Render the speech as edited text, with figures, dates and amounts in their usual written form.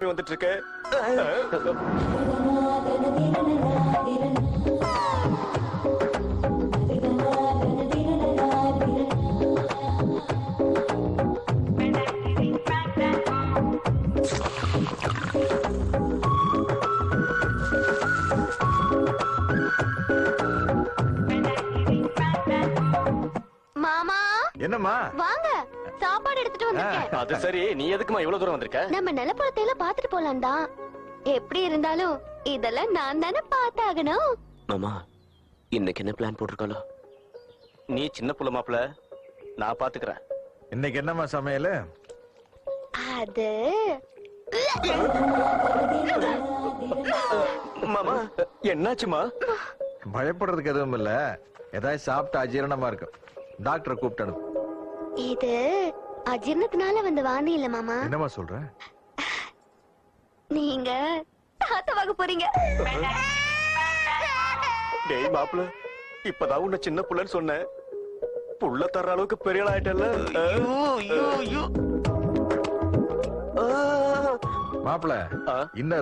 வந்துட்டு இருக்க. மாமா என்னம்மா? வாங்க, சாப்பாடு எடுத்துட்டு வந்திருக்கேன். அது சரி, நீ எதுக்குமா இவ்வளவு தூரம் வந்திருக்க? நம்ம நிலப்பழத்தை எல்லாம் பாத்துட்டு போலாம் தான். எப்படி இருந்தாலும் இதெல்லாம் நான் தானே பார்த்தாகணும். மாமா, இன்னைக்கு என்ன பிளான் போட்டிருக்காளோ? நீ சின்ன புள்ள மாப்பிள, நான் பாத்துக்கிறேன். இன்னைக்கு என்னம்மா சமையல்? அது மாமா, என்னாச்சுமா? பயப்படுறதுக்கு எதுவும் இல்ல. ஏதாவது சாப்பிட்டு அஜீரணமா இருக்கும். டாக்டரை கூப்பிட்டு அனுப்பு. இது அஜீரணத்தினால வந்த வாந்தி இல்ல மாமா. என்னம்மா சொல்ற? நீங்க தாத்தாவாக போறீங்க. டேய் மாப்பிள, இப்பதான் உன்னை சின்ன புள்ளன்னு சொன்னேன். புள்ள தர்ற அளவுக்கு பெரிய ஆயிட்டல்ல. மாப்பிள, இன்னும்